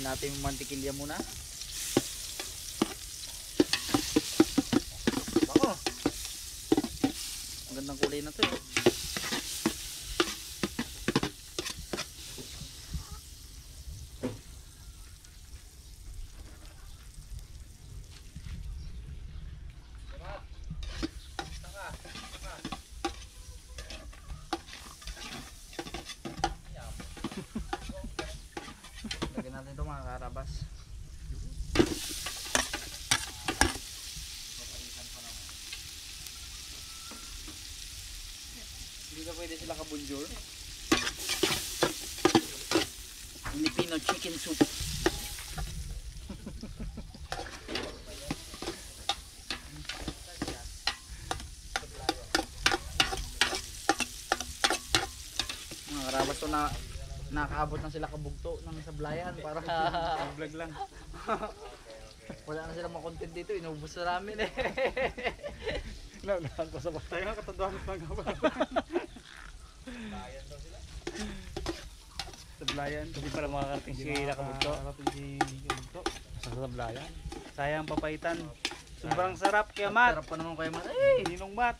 natin yung mantikilya muna. Bango. Ang gandang kulay na to eh. Lagyan natin ito mga karabas. Hindi ka pwede sila kabunjur. Filipino chicken soup. Mga karabas to na nakaabot na sila kabugto ng sablayan para vlog lang. Wala na sila makontent dito, inubos na namin eh. Naunahan pa sa batay nga katanduhan ng panggawa. Sablayan. Hindi pala makakarating si Nakabugto. Sa sablayan. Sayang papaitan. Sobrang sarap kaya Mat. Sarap pa naman kaya Mat. Ninong Mat.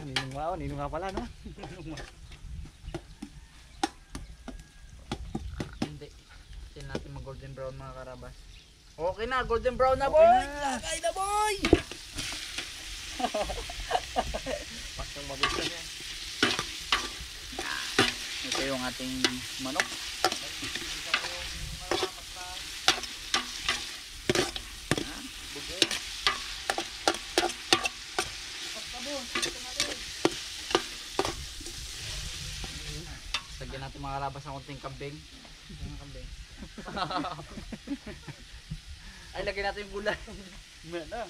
Ninong Mao, ninong nga pala no. Hindi. Tingnan natin mag golden brown mga karabas. Okay na, golden brown na boy! Lagay na boy! Pasang mabuti yan. Ito yung ating manok. Lagyan natin mga karabas ng konting kambing. Kambing. Ay, lagyan natin yung gulay. Mena.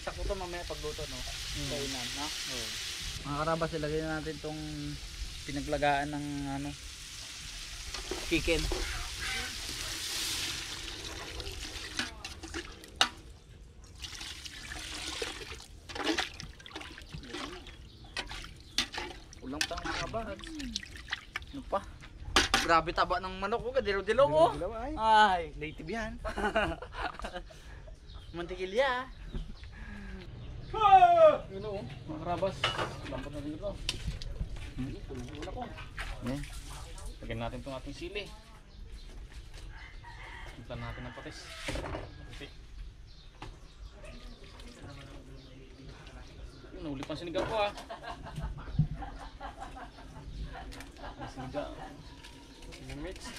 Sakto to mamaya pagluto no. Kainan, no? Oo. Mga karabas, ilagay na natin tong pinaglagaan ng ano chicken. Ulang pa mga karabas. Ano pa? Grabe taba ng manok ko, kadilo-dilo ko. Ay. Ay, Native yan. mantikilya. Yun o. Mga karabas. Lampot na rin ito. Tulog-tulog ako. Yeah. Lagyan natin itong ating sili. Puntan natin ng patis. Okay. Yun, nahuli pang sinigang ko ah. Sinigang. Mix.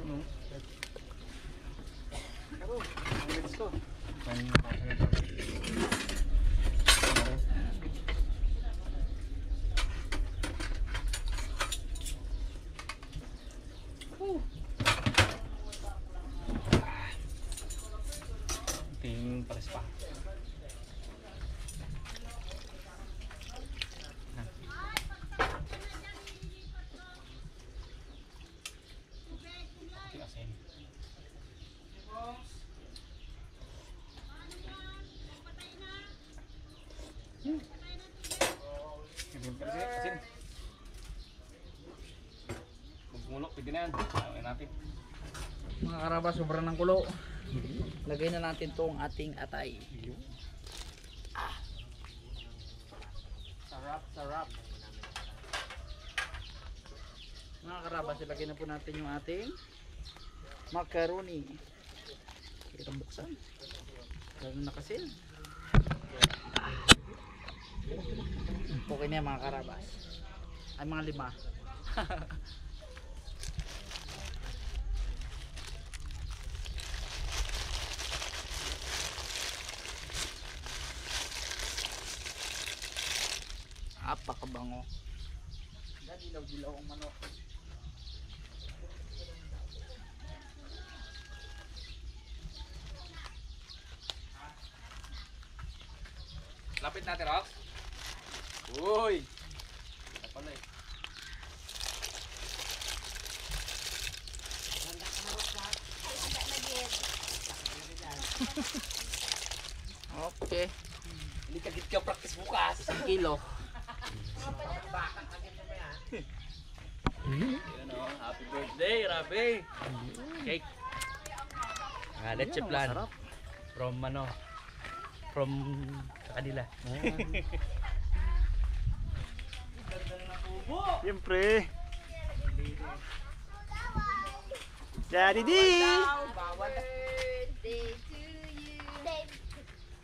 Ano? Karo, ang bilis ko. Ting pares pa. Asin. Magmulok, pwede na yan. Ayaw natin. Mga karabas, sobrang ng kulo. Lagay na natin tong ating atay. Sarap, sarap. Mga karabas, ilagay na po natin yung ating macaroni. Itong buksan. Lalo nakasil. Okay na yan mga karabas. Ay mga 5. Apakabango. Dilaw-dilaw ang manok. Lapit natin, Rox. Uy! Ito pala eh. Okay. Hindi ka git ka practice bukas. 1 kilo. Yun o, happy birthday, Rabi. Cake. Leche plan. From from sa kanila. Siyempre. Daddy D! Birthday to you.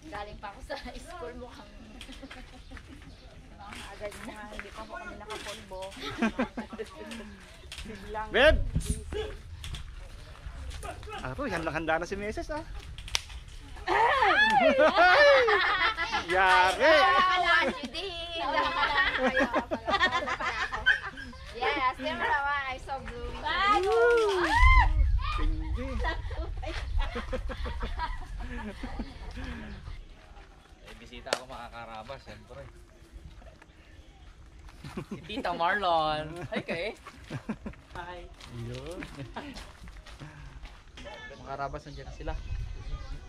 Galing pa ako sa school mukhang agad na hindi pa ako kami nakapolbo. Biglang Beb! Ako, handa na si Meses ah. Yari! Wala you din. Yes, never naman. I'm so blue. Pindi. May bisita ako makakarabas, siyempre. Si Tita Marlon. Hi kay. Hi. Yun. Mga karabas nandiyan na sila.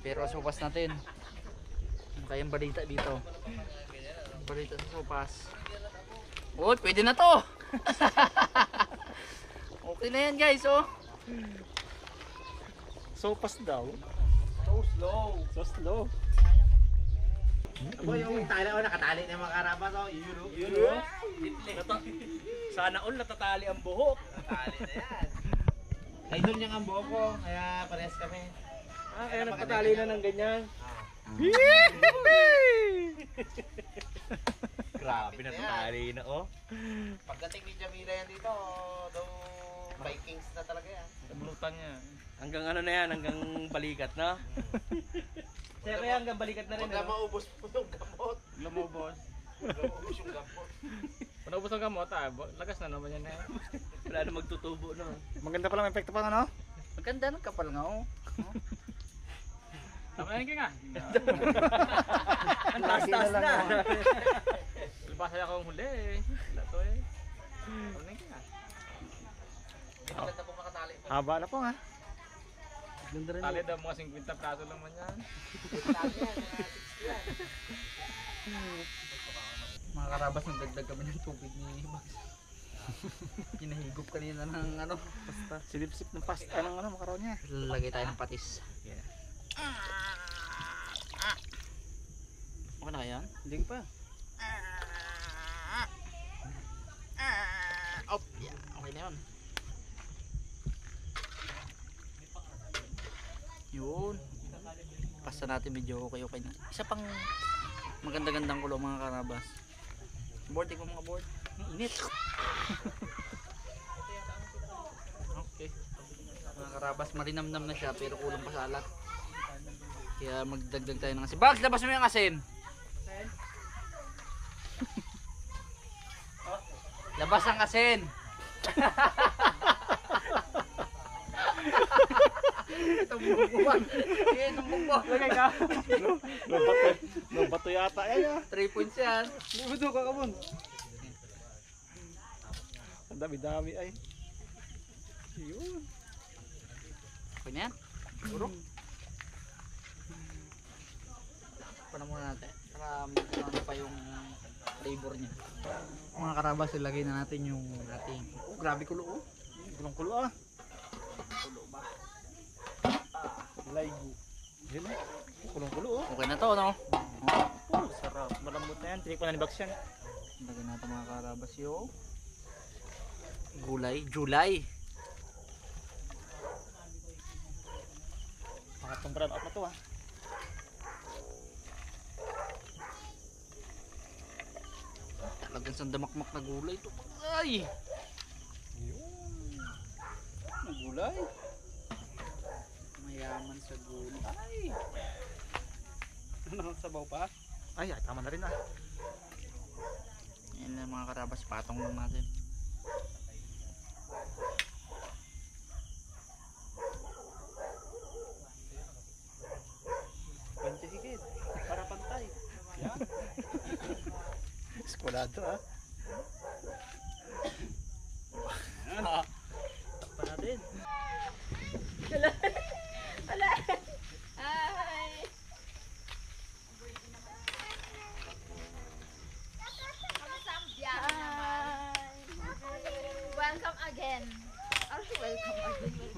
Pero sopas natin. Ano kayang balita dito? Balita sa sopas. Uy, pwede na to! Okay na yan guys, oh. Sopas daw. So slow. So slow. Abo yung tali o nakatali na yung mga karabas o Yun o. Sana all natatali ang buhok. Natali na yan. Idol niyang ang buho ko, kaya parehas kami. Kaya nagpatali na ng ganyan. Grabe natatali na oh. Pagdating ni Jamila yan dito, daw Vikings na talaga yan. Kabulutan niya. Hanggang ano na yan, hanggang balikat na. Kaya kaya hanggang balikat na rin. Huwag na maubos po yung gamot. Lumubos. Huwag na maubos yung gamot. Kung naubos ang gamot, lagas na naman yan eh. Wala na magtutubo no. Maganda pala ang epekto pa ano? Maganda ng kapal nga, oh. Tama yan ka nga. Ang taas-taas na. Libasay akong huli eh. Wala to eh. Tama yan ka nga. Maganda po makatali po. Haba na po ha. Ganda rin. Tali daw mga 50 praso lang man yan. Tali yan, mga 60 yan. Mga karabas, nagdagdag kami ng tubig ni Max. Pinahigop kanina ng ano, pasta. Silip-sip ng pasta ng ano, makaraw niya. Lalagay tayo ng patis. Okay na kaya? Hindi pa. Oh, yeah. Okay na yun. Yun. Pasta natin medyo okay na. Isa pang maganda-gandang kulo mga karabas. Board, tingnan mo mga board. Init. Okay. Mga karabas, marinamnam na siya pero kulang pa sa alat. Kaya magdagdag tayo ng asin. Bags, labas mo yung asin. Labas ang asin. Ito bubukbuhan. Yan ang bukbuk. Lagay ka. No bato yata yan ah. 3 points yan. Bubuto ka kabon. Ang dami-dami ay. Yun. Okay na yan. Siguro. Para muna natin. Para ano pa yung flavor niya. Mga karabas, ilagay na natin yung ating. Oh, grabe kulo oh. Kulong-kulo ah. Kulo ba? Laigo. Yun ah. Kulong-kulo oh. Okay na to, no? Oh, sarap. Malambot na yan. Tinik pa na ni Bax yan. Lagyan natin mga karabas yung gulay. July. Makatong brown out na to ah. Talagang sandamakmak na gulay ito. Ay! Ang gulay. Mayaman sa gulay. Ano sabaw pa? Ay, tama na rin ah. Yan lang mga karabas, patong lang natin. Pwede higit. Para pantay. Yan. Eskolado ah. Takpan natin. Ay.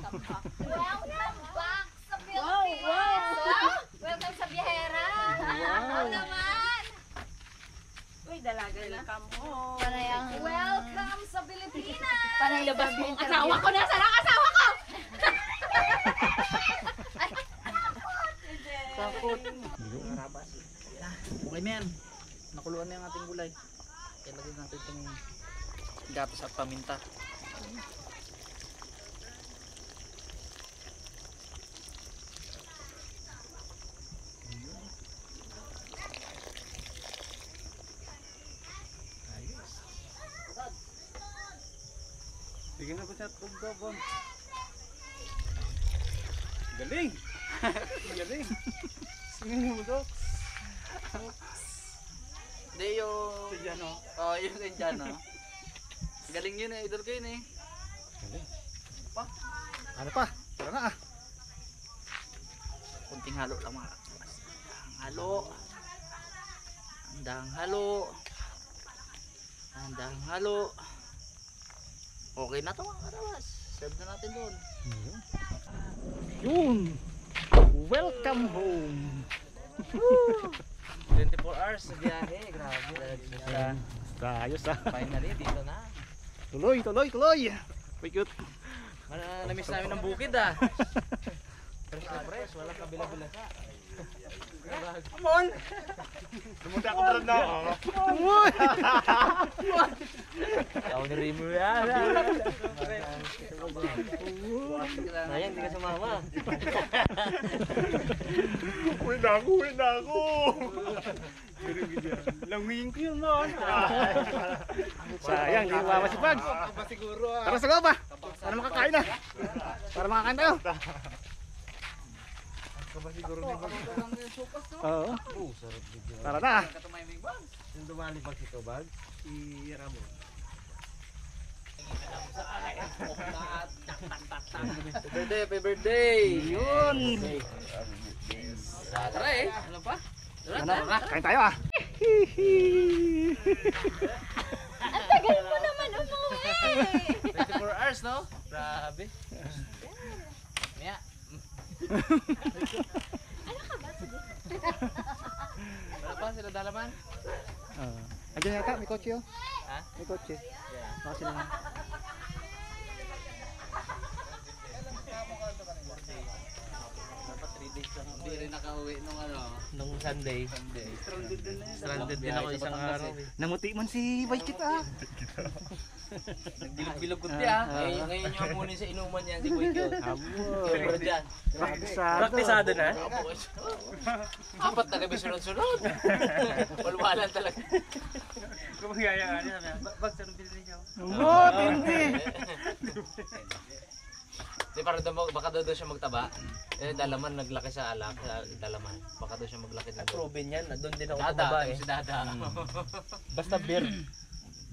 Welcome back. Welcome back sa Philippines. Wow. Welcome sa Biyahera. Wow naman. Uy, dalaga na. Panayang welcome sa Pilipinas. Panay labas mo ang asawa ko. Nasaan ang asawa ko? Takot. Okay na yan. Nakuluan na yung ating gulay. Ilagay natin itong gatas at paminta. Bigyan na ko siya tugdobon. Galing! Galing! Singin mo, Doc. Hindi yung... Si Jano. Oo, yung Indiano. Galing yun eh. Idol ko yun eh. Ano pa? Tara na ah. Kunting halo lang mga katuwas. Halo. Handang halo. Handang halo. Okay na ito mga katawas. Serve na natin doon. Yun! Welcome home! 24 hours sa biyahe. Grabe. Basta ayos ah. Finally, dito na. Tuloy, tuloy, tuloy! Pagkut! Namiss namin ng bukid ah. Fresh na fresh. Walang kabila-bila sa. Come on! Lumunta ako na na ako. Ikaw ni Rimo yan. Sayang, hindi ka sumama. Uwi na ako, uwi na ako! Langwingin ko yun mo. Sayang, di ba masipag? Tara sa loob ah! Para makakain na! Para makakain tayo! Oo. Tara na! Yung dumalipag si Tobag, si Ramon. Happy birthday! Yun! Tara eh. Ano pa? Ano? Kain tayo ah! Ang tagal mo naman umuwi. 24 hours no? Grabe. Maya. Wala pa sila dalaman? Andiyan yata, may kotse oh. Ha? May kotse. Baka sila nga. Dapat 3 days lang. Hindi rin nakauwi nung ano. Nung Sunday. Stranded din ako isang araw. Namuti man si Baykit ah. Nagbilog-bilog kunti ah. Ngayon yung amunin sa inuman yan si Boyko. Pero dyan. Praktisado na? Apat na kami sunod-sunod. Walwalan talaga. Kumagayaan niya. Bag sa nung bilhin niya. Oo, tindi. Di para baka daw siya magtaba. Eh, dalaman naglaki sa alak, sa dalaman. Baka daw siya maglaki din. Proven yan, doon din ako Dada, tumaba eh. si Dada. Basta beer.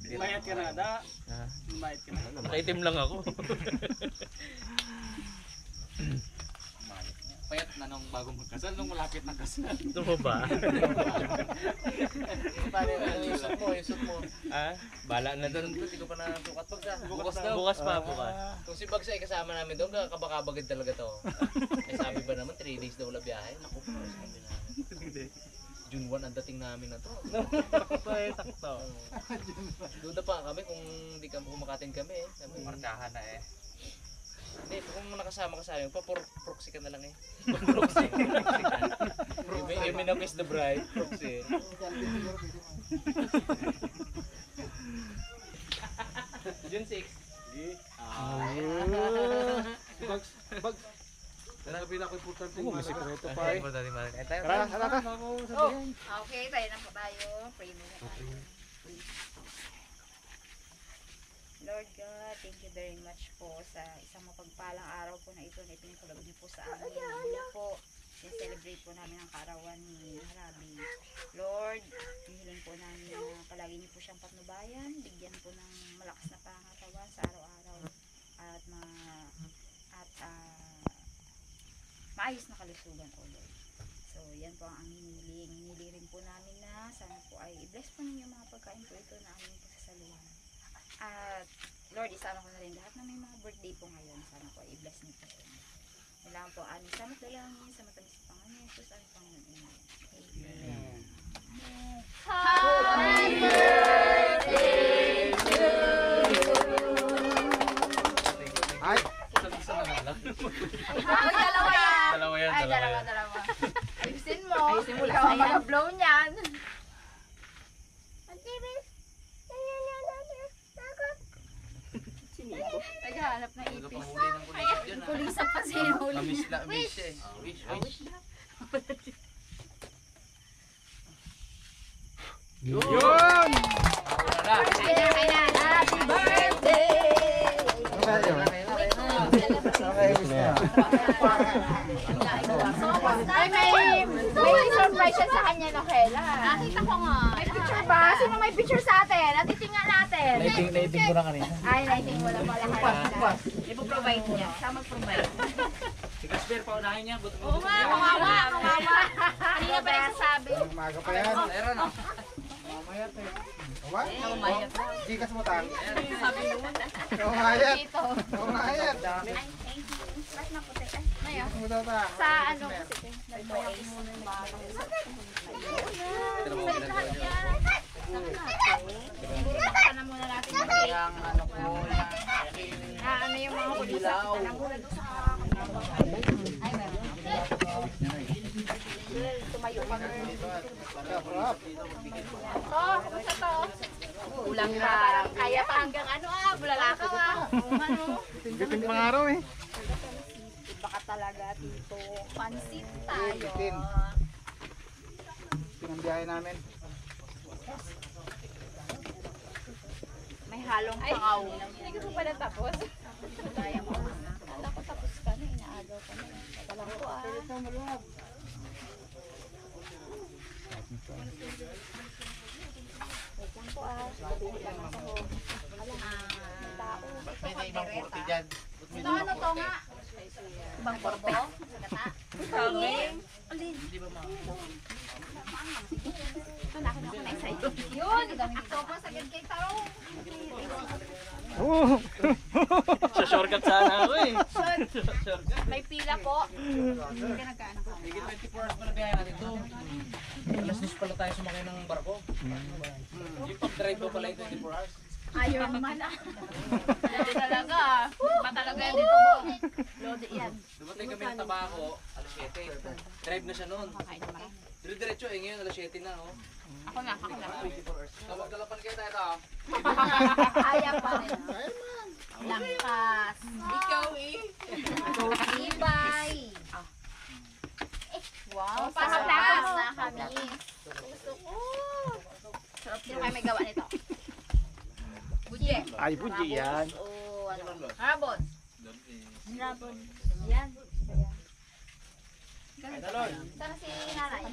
Mayat ka na, da. Mayat ka na. Nakaitim lang ako. Payat na nung bago magkasal, nung malapit na kasal. Ito mo ba? Paano yung suit mo, yung suit mo? Ah, bala na doon. Hindi ko pa nasukat pag sa. Bukas daw. Bukas pa, bukas. Kung si Bags ay kasama namin doon, kabakabagid talaga to. Eh sabi ba naman, 3 days daw wala biyahe. Naku, sabi namin. June 1 ang dating namin na to. Sakto. Duda pa kami kung hindi kami kumakatin kami eh. Sabi, Markahan na eh. hindi, kung nakasama ka sa amin, proxy ka na lang eh. Proxy. You mean is the bride, proxy. June 6. Dahil pinaka-importante Oo, may sikreto pa eh. Importante ba? Eh, tayo. Tara, tara ka. Okay, tayo na po tayo. Pray muna tayo. Lord God, thank you very much po sa isang mapagpalang araw po na ito na ipinagkaloob niyo po sa amin. Ngayon po, celebrate po namin ang kaarawan ni Harabi. Lord, hihiling po namin na palagi niyo po siyang patnubayan, bigyan po ng malakas na pangatawan sa araw-araw at maayos na kalusugan o Lord. So, yan po ang hinihiling. Hinihiling rin po namin na sana po ay i-bless po ninyo mga pagkain po ito na aming kasasaluhan. At Lord, isama ko na rin lahat na may mga birthday po ngayon. Sana po i-bless niyo po Salamat dalangin sa matamis sa Panginoon Yesus ang Panginoon. Amen. Ay, Ay, dalawa yan. Dalawa yan, Ay, dalawa yan. dalawa. Ayusin mo. Ayusin mo lang. Ikaw ang mag-blow niyan. Naghahanap na Huwag ka ipis. pang huli ng kulisap dyan ah. Kulisap pa sinuli. Amis na amis siya eh. Wish, wish. Yun! Wala na. Ay na. Happy birthday! Ay, may surprise siya sa kanya na Kela. Nakita ko nga. May picture ba? Sino may picture sa atin? At titingnan natin. naiting ko na kanina. Ay, lighting mo lang pala kanina. Ipo-provide niya. Siya mag-provide. Si Casper, paunahin niya. Buto Oo nga, kawawa, kawawa. Kanina pa rin sabi. Umaga pa yan. Meron ah. Mamayat eh. What? Umayat. Gikas mo tang. Sabi mo na. Umayat. Dito. Umayat. Ay, thank you. Mas maputi. Ay, Ngayon, Mo daw ta. sa ano kasi. Nagbayang mo ng bago. Pero mo ginagawa niya. Baka na muna natin. Yang ano ko. Ano yung mga kulisap. Nagulat doon sa tumayo kami. Kumusta to? Kulang Diba, parang kaya pa hanggang ano bulalakaw ano. Bitin pang araw eh. Iba ka talaga, Tito. pansit tayo. Pinambiyahe namin. May halong pangaw. Hindi ko pa natapos. Kaya mo. Kala ko tapos ka na, inaagaw ka na. Kala ko Wait lang po sabihin lang ako. May tao. May naibang kurti dyan. Ito ano to nga? Ibang korbo? Gata? Alin? Alin? Nakin ako na excited. Yun! Ako po sa kay Taro. Oo! Sa shortcut sana ako eh. May pila po. Hindi ka nagkaan ako. Higit 24 hours pa na biyahe natin to. Alas 2 pala tayo sumakay ng barko. Yung pag-drive ko pala yung 24 hours. Ayaw naman ah. Hindi talaga. Ba talaga yan dito po. Lodi yan. Dumating kami ng Tabaco, alas 7. Drive na siya noon. Dire-diretso eh, ngayon alas 7 na oh. Ako na. 24 hours. Kapag kalapan kayo tayo ito. Ayaw pa rin. Langkas. Ikaw eh. Ibay. Wow. Pasapas na kami. Gusto ko. Sino kayo may gawa nito? Budye. Ay, puji yan. O ano? Harabon. Rabon. Yan. Sana si nanay.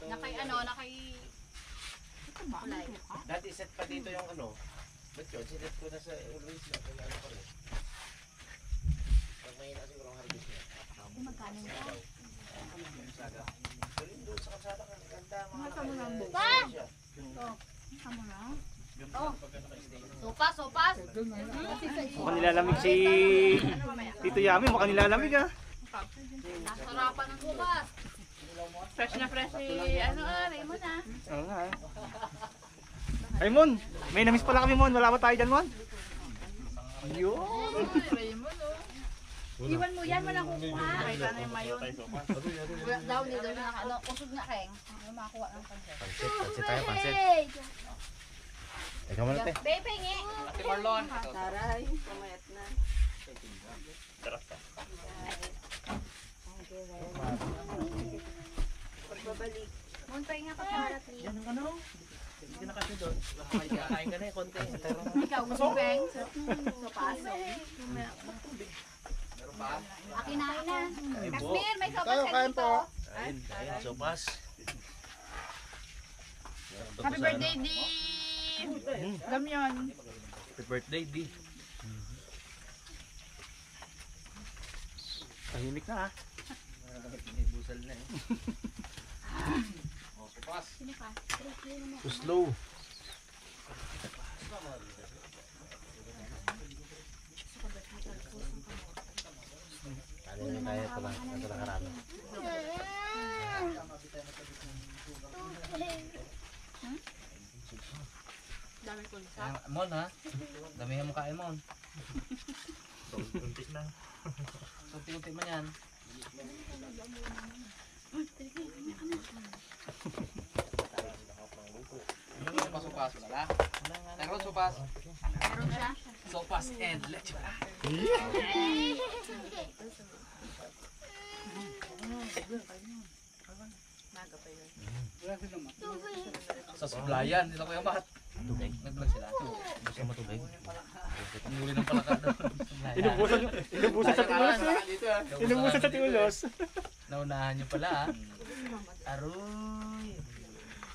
Nakay ano, nakay... Dati set pa dito yung ano. Ba't yun? Sinet ko na sa always na. Kaya ano pa rin. Pag may siguro ang harvest niya. Magkano nito? Galing doon sa kalsada ka. Ganda mga Pa! Sopas. Mukhang nilalamig si Tito Yami. Mukhang nilalamig ah. Nasarapan ng sopas. Fresh na fresh si ano Raymond ah. Oo nga eh. Ay Mon, may namiss pala kami Mon. Wala ba tayo dyan Mon? Yun. Raymond oh. Iwan mo yan, wala kukuha. Ay, sana yung mayon. Wala daw, hindi daw siya ano, usog na keng. May makakuha ng pansit. Pansit tayo, pansit. Hey! Ikaw muna te. Babe, pengi. Ate Marlon. Taray, pumayat na. Pagbabalik. Muntay nga ka para please. Yan ang ano? Hindi ka nakasya doon. Kain ka na eh, konti. Ikaw, gusto beng? So, paso. Meron pa? Akin na na. Ay, bo. Kasmir, may sopas Tayo, ka kain dito. po. Ayun, sopas. Happy birthday, Di! Damyon. Happy birthday, D. Tahimik na ah. Busal na eh. Oh, sopas. Too slow. Ano yung kaya ito lang karami. Dami ko sa. Mon ha? Damihan mo kain Mon. Unti na. Kunti-kunti man yan. Pasupas wala. Nagro supas. Meron siya. Sopas and lechon. Maga pa yun. Sa sublayan, nila Kuya Mat. Nag-vlog sila. Gusto mo tubig? Ang huli ng palakad. Inubusan sa tiulos eh. Inubusan sa tiulos. Naunahan nyo pala ha. Aroy.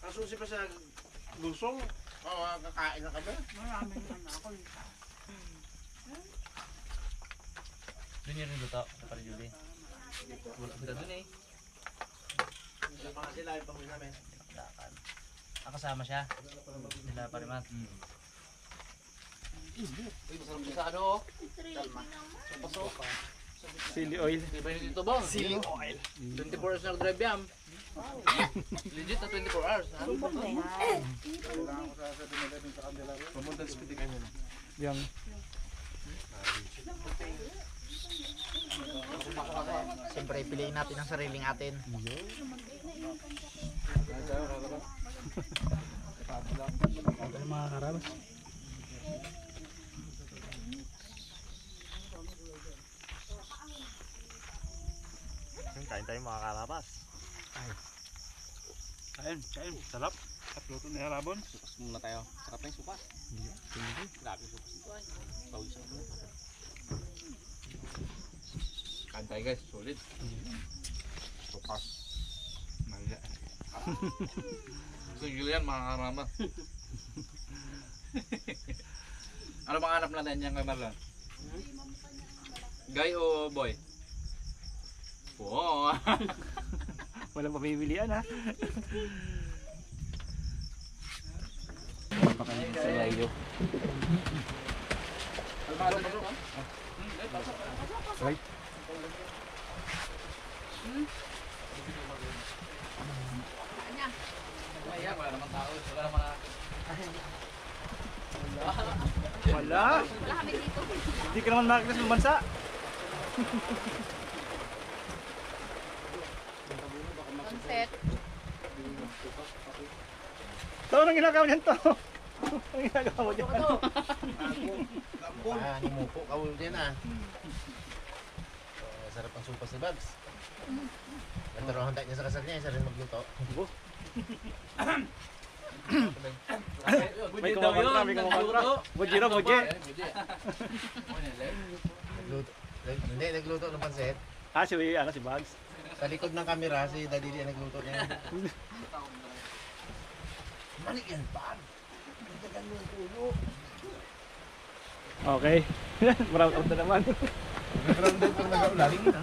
Kasusi pa sa lusong. Oo, kakain na kami. Maraming ano ako. Doon yun rin luto. Sa pala Julie. Wala kita doon eh. Wala pa nga sila yung pamilya namin. Dakan. Kasama siya. Sila pa rin mat. Uy, masarap siya sa ano oh. Sopa. Chili oil. Iba yun dito ba? Sili oil. 24 hours na drive yan. Legit na 24 hours. Ha? Pamunta sa pitikan nyo na. Yung Siyempre, piliin natin ang sariling atin. mga karabas. Kain tayo mga karabas. Kain. Sarap. At luto ni Harabon. Supas muna tayo. Sarap na yung supas. Grabe yung supas. Pawis ako. Kain tayo guys, solid. Supas. Maya. So Julian, mga karama. Ano bang hanap natin niyang kamalan? Guy o boy? Oo. Walang pamimilian ha. Sa layo. Right. Ayan, wala naman tao. Wala naman Wala. Wala kami dito. Hindi ka naman makakita sa bansa. Sunset. Ito, anong ginagawa niyan to? Anong ginagawa mo dyan? Ah, nimupo ka ulit yan ah. Sarap ang supas ni Bugs. Nagtarohan tayo niya sa kasal niya, isa rin magluto. May kumakontra, may kumakontra. Bujiro, buji. Hindi, nagluto ng pansit. Ah, si Bugs. Sa likod ng kamera, si Daddy Lee ang nagluto niya. Malik yan, Pag. Nagdagan mo yung puno. Okay. Maround out na naman. Nag-round out pag nag-aulaling na.